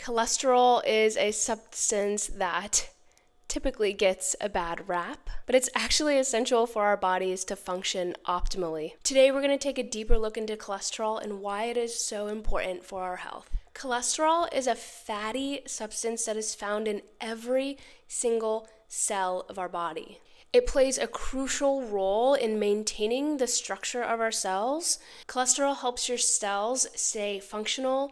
Cholesterol is a substance that typically gets a bad rap, but it's actually essential for our bodies to function optimally. Today, we're going to take a deeper look into cholesterol and why it is so important for our health. Cholesterol is a fatty substance that is found in every single cell of our body. It plays a crucial role in maintaining the structure of our cells. Cholesterol helps your cells stay functional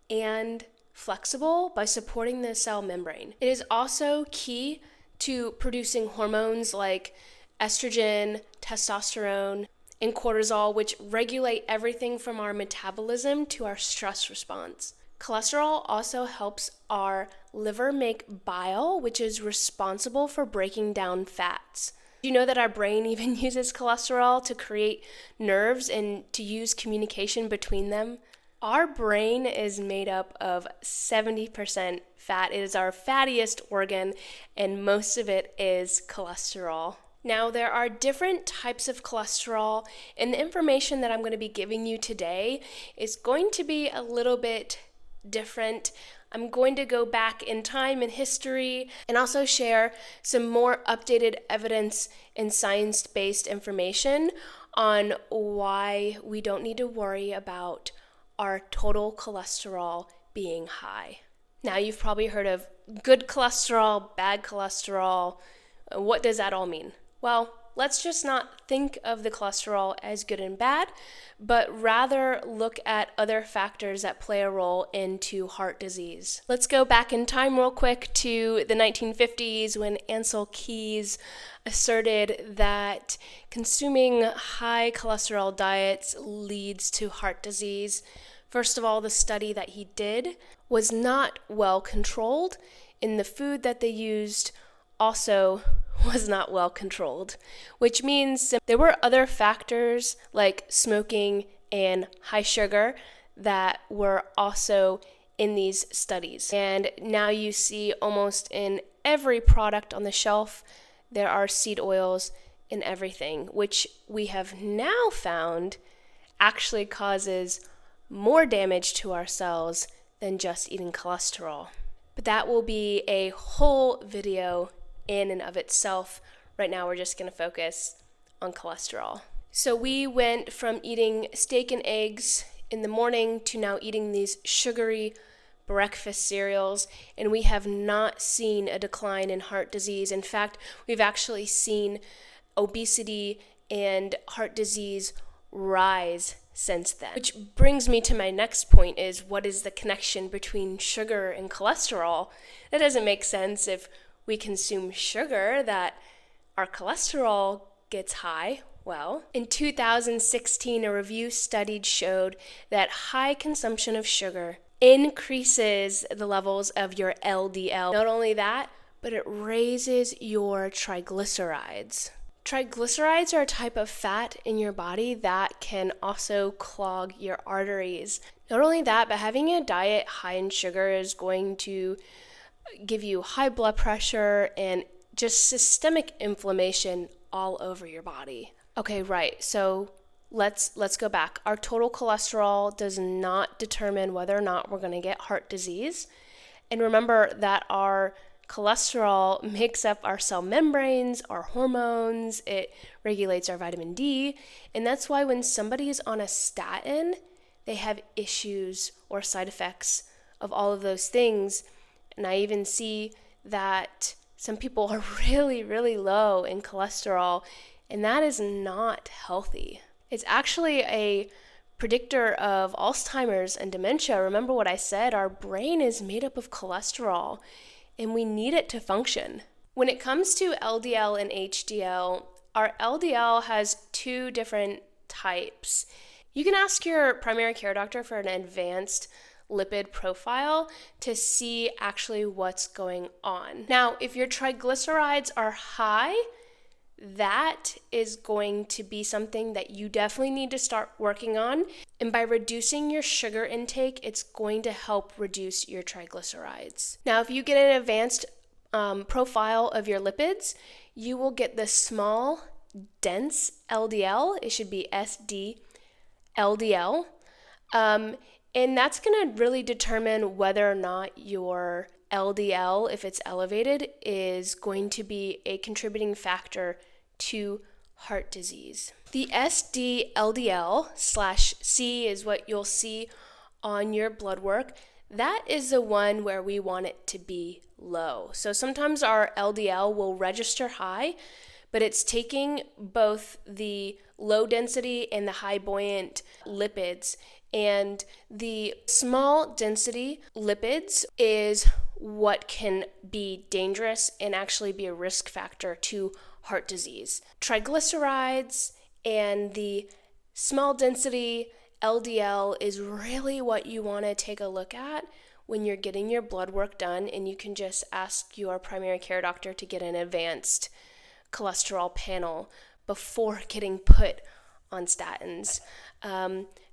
and flexible by supporting the cell membrane. It is also key to producing hormones like estrogen, testosterone, and cortisol, which regulate everything from our metabolism to our stress response. Cholesterol also helps our liver make bile, which is responsible for breaking down fats. Do you know that our brain even uses cholesterol to create nerves and to use communication between them? Our brain is made up of 70% fat. It is our fattiest organ, and most of it is cholesterol. Now, there are different types of cholesterol, and the information that I'm going to be giving you today is going to be a little bit different. I'm going to go back in time and history and also share some more updated evidence and science-based information on why we don't need to worry about our total cholesterol being high. Now, you've probably heard of good cholesterol, bad cholesterol. What does that all mean? Well, let's just not think of the cholesterol as good and bad, but rather look at other factors that play a role into heart disease. Let's go back in time real quick to the 1950s when Ancel Keys asserted that consuming high cholesterol diets leads to heart disease. First of all, the study that he did was not well controlled, and the food that they used also was not well controlled, which means there were other factors like smoking and high sugar that were also in these studies. And now you see almost in every product on the shelf, there are seed oils in everything, which we have now found actually causes more damage to our cells than just eating cholesterol. But that will be a whole video in and of itself. Right now, we're just going to focus on cholesterol. So we went from eating steak and eggs in the morning to now eating these sugary breakfast cereals, and we have not seen a decline in heart disease. In fact, we've actually seen obesity and heart disease rise since then. Which brings me to my next point is, what is the connection between sugar and cholesterol? That doesn't make sense. If we consume sugar, that our cholesterol gets high. Well, in 2016, a review study showed that high consumption of sugar increases the levels of your LDL. Not only that, but it raises your triglycerides. Triglycerides are a type of fat in your body that can also clog your arteries. Not only that, but having a diet high in sugar is going to give you high blood pressure and just systemic inflammation all over your body. Okay, right. So let's go back. Our total cholesterol does not determine whether or not we're going to get heart disease. And remember that our cholesterol makes up our cell membranes, our hormones, it regulates our vitamin D, and that's why when somebody is on a statin, they have issues or side effects of all of those things. And I even see that some people are really, really low in cholesterol, and that is not healthy. It's actually a predictor of Alzheimer's and dementia. Remember what I said, our brain is made up of cholesterol, and we need it to function. When it comes to LDL and HDL, our LDL has two different types. You can ask your primary care doctor for an advanced lipid profile to see actually what's going on. Now, if your triglycerides are high, that is going to be something that you definitely need to start working on. And by reducing your sugar intake, it's going to help reduce your triglycerides. Now, if you get an advanced profile of your lipids, you will get the small, dense LDL. It should be SD LDL. And that's going to really determine whether or not your LDL, if it's elevated, is going to be a contributing factor to heart disease. The SD-LDL/C is what you'll see on your blood work. That is the one where we want it to be low. So sometimes our LDL will register high, but it's taking both the low density and the high buoyant lipids. And the small density lipids is what can be dangerous and actually be a risk factor to heart disease. Triglycerides and the small density LDL is really what you want to take a look at when you're getting your blood work done, and you can just ask your primary care doctor to get an advanced cholesterol panel before getting put on statins.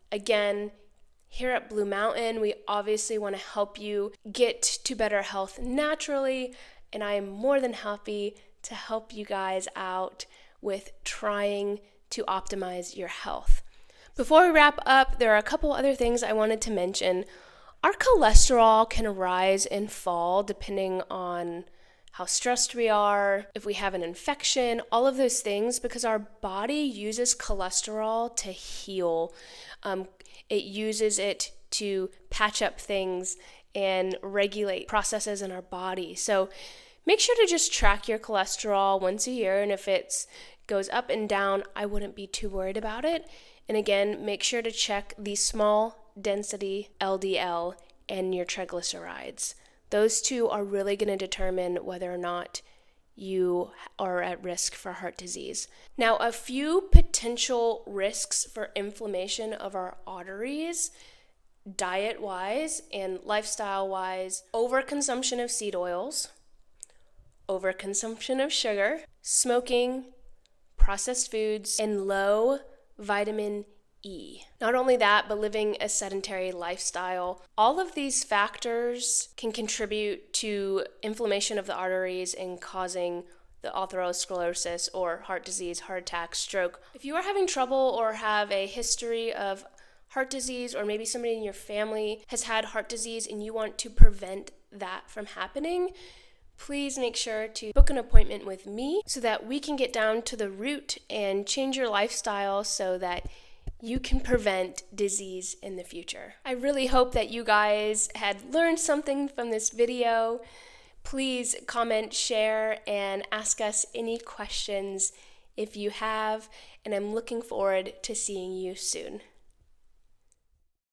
Again, here at Blue Mountain, we obviously want to help you get to better health naturally, and I am more than happy to help you guys out with trying to optimize your health. Before we wrap up, there are a couple other things I wanted to mention. Our cholesterol can rise and fall depending on how stressed we are, if we have an infection, all of those things, because our body uses cholesterol to heal. It uses it to patch up things and regulate processes in our body. So make sure to just track your cholesterol once a year, and if it goes up and down, I wouldn't be too worried about it. And again, make sure to check the small density LDL and your triglycerides. Those two are really going to determine whether or not you are at risk for heart disease. Now, a few potential risks for inflammation of our arteries, diet-wise and lifestyle-wise: overconsumption of seed oils, overconsumption of sugar, smoking, processed foods, and low vitamin E. Not only that, but living a sedentary lifestyle. All of these factors can contribute to inflammation of the arteries and causing the atherosclerosis or heart disease, heart attack, stroke. If you are having trouble or have a history of heart disease, or maybe somebody in your family has had heart disease and you want to prevent that from happening, please make sure to book an appointment with me so that we can get down to the root and change your lifestyle so that you can prevent disease in the future. I really hope that you guys had learned something from this video. Please comment, share, and ask us any questions if you have, and I'm looking forward to seeing you soon.